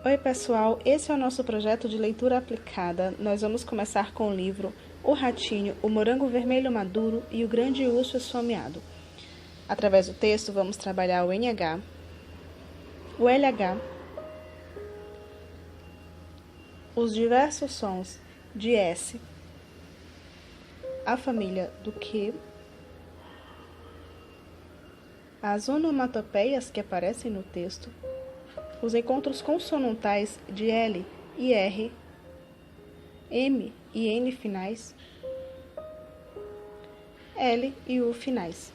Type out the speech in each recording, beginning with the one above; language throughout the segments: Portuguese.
Oi pessoal, esse é o nosso projeto de leitura aplicada. Nós vamos começar com o livro O Ratinho, o Morango Vermelho Maduro e o Grande Urso Esfomeado. Através do texto vamos trabalhar o NH, o LH, os diversos sons de S, a família do Q, as onomatopeias que aparecem no texto, os encontros consonantais de L e R, M e N finais, L e U finais.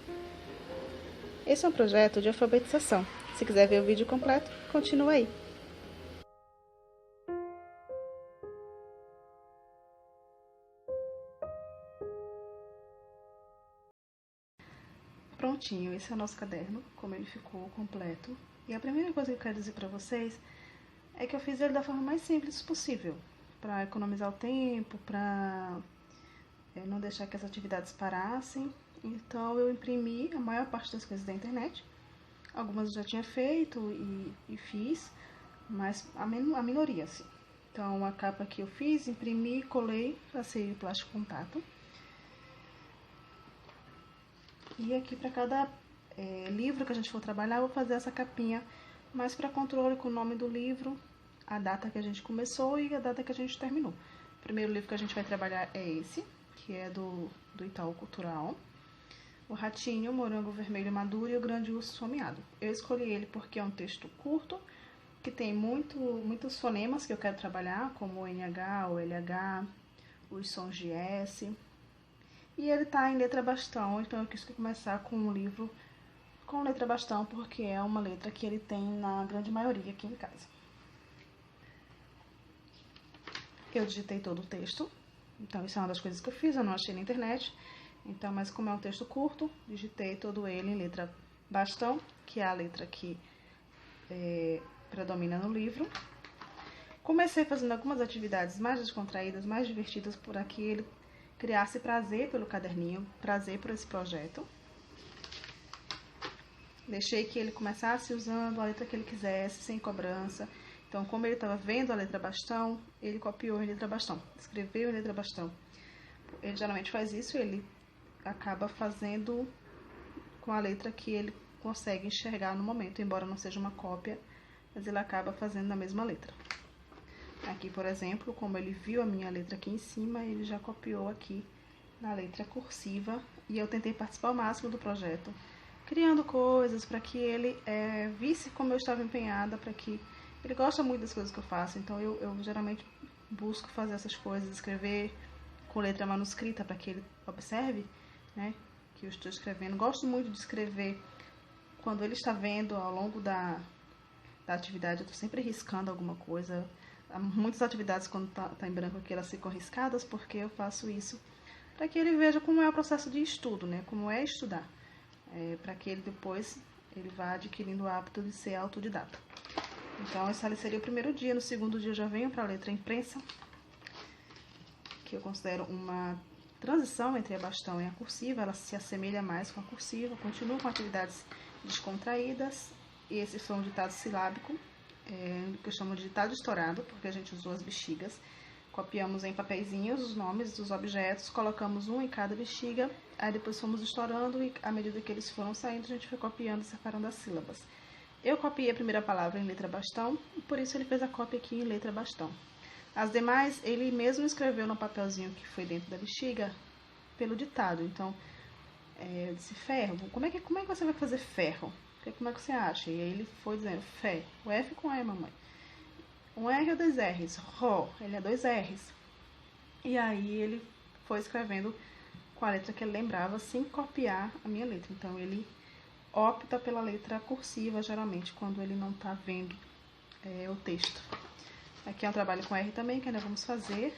Esse é um projeto de alfabetização. Se quiser ver o vídeo completo, continua aí. Prontinho, esse é o nosso caderno, como ele ficou completo. E a primeira coisa que eu quero dizer para vocês é que eu fiz ele da forma mais simples possível, para economizar o tempo, para não deixar que as atividades parassem. Então eu imprimi a maior parte das coisas da internet. Algumas eu já tinha feito e fiz, mas a minoria, assim. Então a capa que eu fiz, imprimi, colei, passei o plástico contato. E aqui para cada livro que a gente for trabalhar, eu vou fazer essa capinha mais para controle com o nome do livro, a data que a gente começou e a data que a gente terminou. O primeiro livro que a gente vai trabalhar é esse, que é do Itaú Cultural. O Ratinho, o Morango Vermelho Maduro e o Grande Urso Esfomeado. Eu escolhi ele porque é um texto curto, que tem muitos fonemas que eu quero trabalhar, como o NH, o LH, os sons de S. E ele está em letra bastão, então eu quis começar com um livro com letra bastão, porque é uma letra que ele tem na grande maioria aqui em casa. Eu digitei todo o texto, então isso é uma das coisas que eu fiz, eu não achei na internet. Então, mas como é um texto curto, digitei todo ele em letra bastão, que é a letra que predomina no livro. Comecei fazendo algumas atividades mais descontraídas, mais divertidas, por que ele criasse prazer pelo caderninho, prazer por esse projeto. Deixei que ele começasse usando a letra que ele quisesse, sem cobrança. Então, como ele estava vendo a letra bastão, ele copiou em letra bastão, escreveu em letra bastão. Ele geralmente faz isso, ele acaba fazendo com a letra que ele consegue enxergar no momento, embora não seja uma cópia, mas ele acaba fazendo na mesma letra. Aqui, por exemplo, como ele viu a minha letra aqui em cima, ele já copiou aqui na letra cursiva e eu tentei participar ao máximo do projeto, criando coisas para que ele visse como eu estava empenhada, para que ele gosta muito das coisas que eu faço, então eu geralmente busco fazer essas coisas, escrever com letra manuscrita para que ele observe, né, que eu estou escrevendo. Gosto muito de escrever quando ele está vendo ao longo da atividade, eu estou sempre riscando alguma coisa. Há muitas atividades, quando tá em branco aqui, elas ficam riscadas, porque eu faço isso para que ele veja como é o processo de estudo, né, como é estudar, para que ele depois vá adquirindo o hábito de ser autodidata. Então, esse seria o primeiro dia. No segundo dia eu já venho para a letra imprensa, que eu considero uma transição entre a bastão e a cursiva. Ela se assemelha mais com a cursiva, continua com atividades descontraídas. E esse foi um ditado silábico, que eu chamo de ditado estourado, porque a gente usou as bexigas. Copiamos em papeizinhos os nomes dos objetos, colocamos um em cada bexiga, aí depois fomos estourando e à medida que eles foram saindo, a gente foi copiando e separando as sílabas. Eu copiei a primeira palavra em letra bastão, e por isso ele fez a cópia aqui em letra bastão. As demais, ele mesmo escreveu no papelzinho que foi dentro da bexiga, pelo ditado. Então, eu disse, ferro, como é que você vai fazer ferro? Como é que você acha? E aí ele foi dizendo, fé, o F com E, mamãe. Um R ou dois R's? Ró, ele é dois R's. E aí ele foi escrevendo com a letra que ele lembrava, sem copiar a minha letra. Então, ele opta pela letra cursiva, geralmente, quando ele não está vendo o texto. Aqui é um trabalho com R também, que ainda vamos fazer.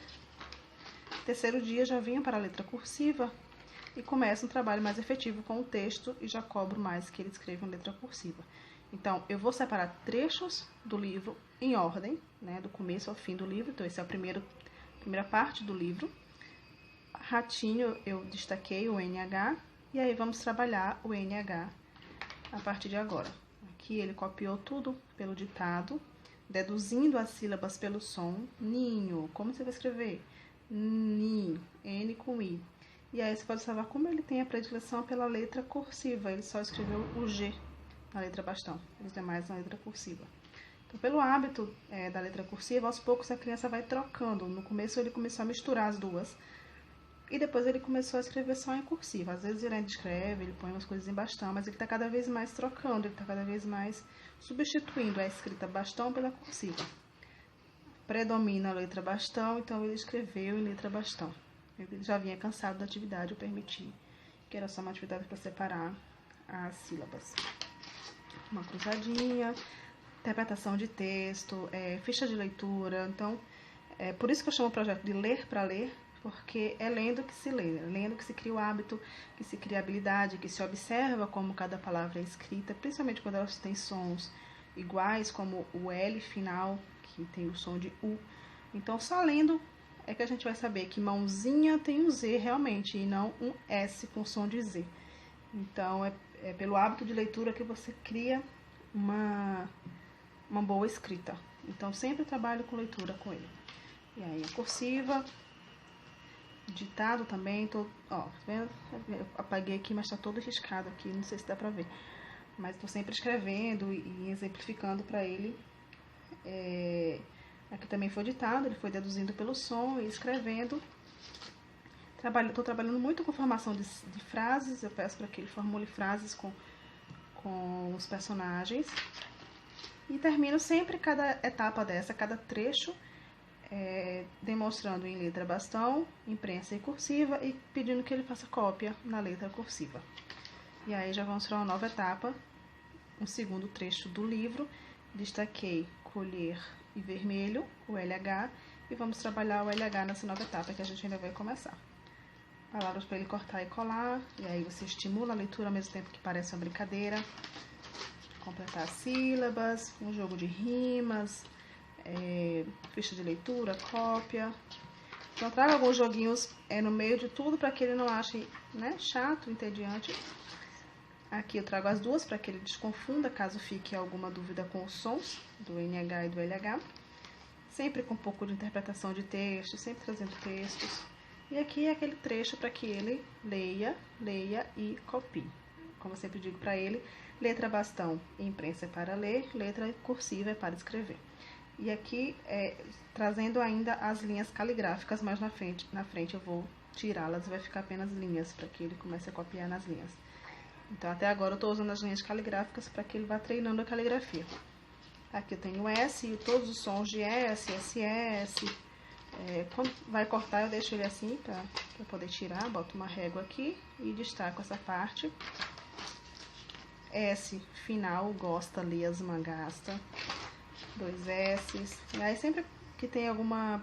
Terceiro dia, já venho para a letra cursiva e começo um trabalho mais efetivo com o texto e já cobro mais que ele escreva em letra cursiva. Então, eu vou separar trechos do livro em ordem, né, do começo ao fim do livro. Então, essa é a primeira parte do livro. Ratinho, eu destaquei o NH, e aí vamos trabalhar o NH a partir de agora. Aqui ele copiou tudo pelo ditado, deduzindo as sílabas pelo som. Ninho. Como você vai escrever? Ni. N com I. E aí você pode observar como ele tem a predileção pela letra cursiva. Ele só escreveu o G na letra bastão, os demais na letra cursiva. Então, pelo hábito da letra cursiva, aos poucos a criança vai trocando. No começo ele começou a misturar as duas. E depois ele começou a escrever só em cursiva. Às vezes ele ainda escreve, ele põe umas coisas em bastão, mas ele está cada vez mais trocando, ele está cada vez mais substituindo a escrita bastão pela cursiva. Predomina a letra bastão, então ele escreveu em letra bastão. Ele já vinha cansado da atividade, eu permiti que era só uma atividade para separar as sílabas. Uma cruzadinha, interpretação de texto, ficha de leitura. Então, por isso que eu chamo o projeto de Ler para Ler, porque é lendo que se lê, é lendo que se cria o hábito, que se cria a habilidade, que se observa como cada palavra é escrita, principalmente quando elas têm sons iguais, como o L final, que tem o som de U. Então, só lendo é que a gente vai saber que mãozinha tem um Z realmente, e não um S com som de Z. Então, é pelo hábito de leitura que você cria uma boa escrita. Então, sempre trabalho com leitura com ele. E aí, a cursiva... Ditado também, vendo? Eu apaguei aqui, mas tá todo riscado aqui, não sei se dá pra ver. Mas tô sempre escrevendo e exemplificando pra ele. Aqui também foi ditado, ele foi deduzindo pelo som e escrevendo. Tô trabalhando muito com formação de frases, eu peço para que ele formule frases com os personagens. E termino sempre cada etapa dessa, cada trecho, demonstrando em letra bastão, imprensa e cursiva e pedindo que ele faça cópia na letra cursiva. E aí já vamos para uma nova etapa, um segundo trecho do livro. Destaquei colher e vermelho, o LH, e vamos trabalhar o LH nessa nova etapa que a gente ainda vai começar. Palavras para ele cortar e colar, e aí você estimula a leitura ao mesmo tempo que parece uma brincadeira. Completar sílabas, um jogo de rimas, ficha de leitura, cópia. Então, trago alguns joguinhos no meio de tudo para que ele não ache, chato, entediante. Aqui eu trago as duas para que ele desconfunda, caso fique alguma dúvida com os sons do NH e do LH. Sempre com um pouco de interpretação de texto, sempre trazendo textos. E aqui é aquele trecho para que ele leia e copie. Como eu sempre digo para ele, letra bastão e imprensa é para ler, letra cursiva é para escrever. E aqui, trazendo ainda as linhas caligráficas, mas na frente eu vou tirá-las, vai ficar apenas linhas, para que ele comece a copiar nas linhas. Então, até agora eu estou usando as linhas caligráficas para que ele vá treinando a caligrafia. Aqui eu tenho o S e todos os sons de S, SS. Quando vai cortar, eu deixo ele assim para poder tirar. Boto uma régua aqui e destaco essa parte. S, final, gosta, lesma, gasta. 2 S's. E aí, sempre que tem alguma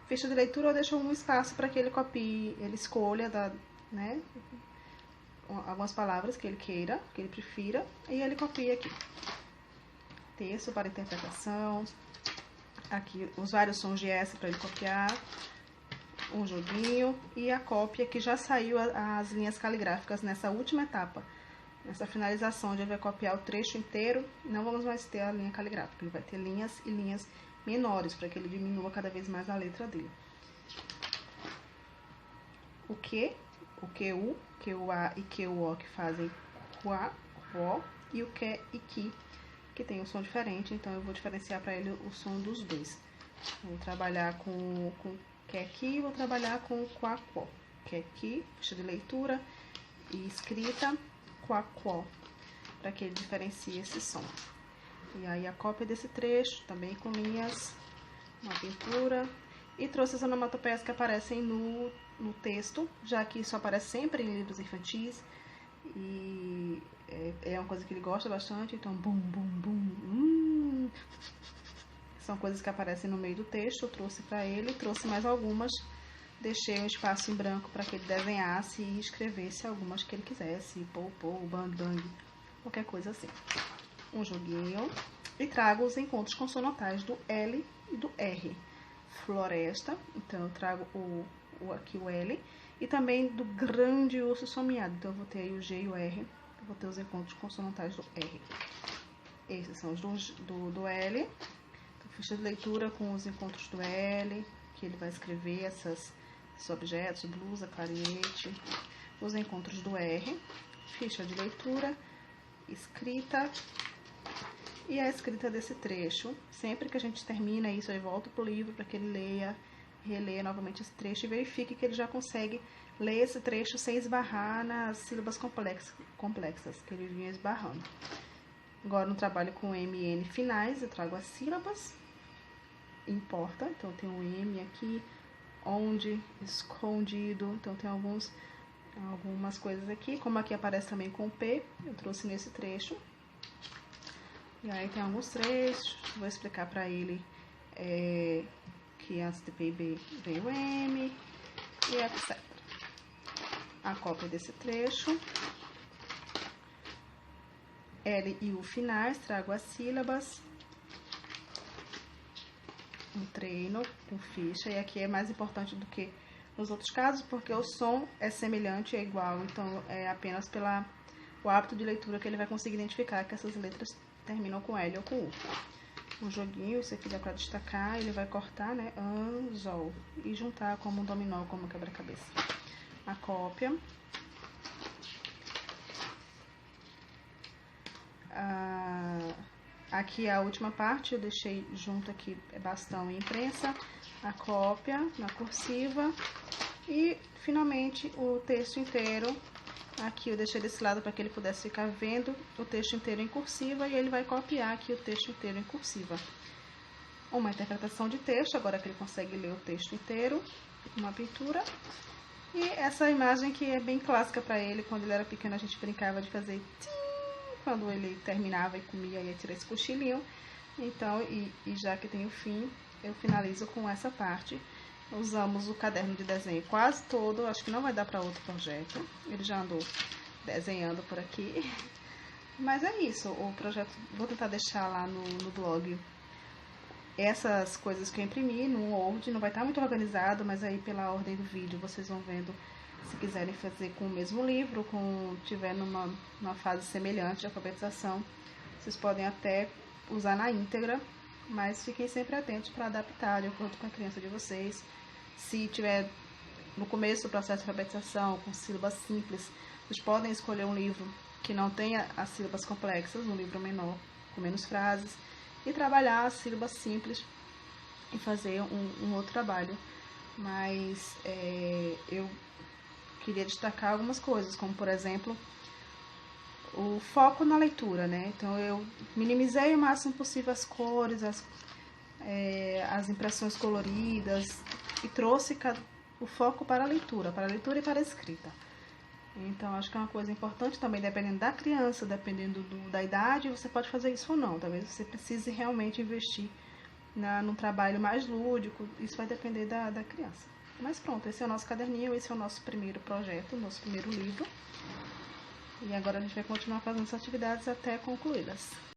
ficha de leitura, eu deixo um espaço para que ele copie, ele escolha, algumas palavras que ele queira, que ele prefira, e ele copia aqui. Texto para interpretação. Aqui os vários sons de S para ele copiar. Um joguinho. E a cópia que já saiu as linhas caligráficas nessa última etapa. Nessa finalização, onde ele vai copiar o trecho inteiro, não vamos mais ter a linha caligráfica. Ele vai ter linhas e linhas menores, para que ele diminua cada vez mais a letra dele. O QU, QA e QO que fazem quá, quó, e o que e que tem um som diferente, então eu vou diferenciar para ele o som dos dois. Vou trabalhar com QQ e vou trabalhar com quá, quó. QQ, ficha de leitura e escrita, quá, quó, para que ele diferencie esse som. E aí a cópia desse trecho, também com linhas, uma pintura, e trouxe as onomatopeias que aparecem no texto, já que isso aparece sempre em livros infantis, e é uma coisa que ele gosta bastante, então bum, bum, bum, são coisas que aparecem no meio do texto. Eu trouxe para ele, trouxe mais algumas, deixei um espaço em branco para que ele desenhasse e escrevesse algumas que ele quisesse, pou, bang, bang, qualquer coisa assim. Um joguinho, e trago os encontros consonantais do L e do R. Floresta, então eu trago aqui o L, e também do grande urso somiado, então eu vou ter aí o G e o R, eu vou ter os encontros consonantais do R. Esses são os do L, ficha de leitura com os encontros do L, que ele vai escrever esses objetos, blusa, clarinete. Os encontros do R, ficha de leitura, escrita e a escrita desse trecho. Sempre que a gente termina isso, eu volto pro livro para que ele leia, releia novamente esse trecho e verifique que ele já consegue ler esse trecho sem esbarrar nas sílabas complexas que ele vinha esbarrando. Agora, no trabalho com M e N finais, eu trago as sílabas, importa, então tem um M aqui, onde, escondido, então tem algumas coisas aqui, como aqui aparece também com P, eu trouxe nesse trecho. E aí tem alguns trechos, vou explicar para ele que antes de P e B veio M e etc. A cópia desse trecho. L e U finais, trago as sílabas. Um treino com ficha, e aqui é mais importante do que nos outros casos, porque o som é semelhante, é igual, então é apenas pelo hábito de leitura que ele vai conseguir identificar que essas letras terminam com L ou com U. Um joguinho, isso aqui dá pra destacar, ele vai cortar, né, anzol, e juntar como um dominó, como um quebra-cabeça. A cópia. Aqui a última parte, eu deixei junto aqui bastão e imprensa, a cópia na cursiva e finalmente o texto inteiro. Aqui eu deixei desse lado para que ele pudesse ficar vendo o texto inteiro em cursiva e ele vai copiar aqui o texto inteiro em cursiva. Uma interpretação de texto, agora que ele consegue ler o texto inteiro, uma pintura. E essa imagem que é bem clássica para ele, quando ele era pequeno a gente brincava de fazer tim, quando ele terminava e comia, ia tirar esse cochilinho. Então, e já que tem o fim, eu finalizo com essa parte. Usamos o caderno de desenho quase todo, acho que não vai dar para outro projeto. Ele já andou desenhando por aqui. Mas é isso, o projeto, vou tentar deixar lá no blog essas coisas que eu imprimi no Word, não vai estar muito organizado, mas aí pela ordem do vídeo vocês vão vendo. Se quiserem fazer com o mesmo livro, tiver numa fase semelhante de alfabetização, vocês podem até usar na íntegra, mas fiquem sempre atentos para adaptar de acordo com a criança de vocês. Se tiver no começo do processo de alfabetização, com sílabas simples, vocês podem escolher um livro que não tenha as sílabas complexas, um livro menor, com menos frases, e trabalhar as sílabas simples e fazer um outro trabalho. Mas eu queria destacar algumas coisas, como por exemplo, o foco na leitura, né? Então eu minimizei o máximo possível as cores, as impressões coloridas e trouxe o foco para a leitura e para a escrita. Então acho que é uma coisa importante também, dependendo da criança, dependendo da idade, você pode fazer isso ou não. Talvez você precise realmente investir num trabalho mais lúdico, isso vai depender da criança. Mas pronto, esse é o nosso caderninho, esse é o nosso primeiro projeto, o nosso primeiro livro. E agora a gente vai continuar fazendo essas atividades até concluí-las.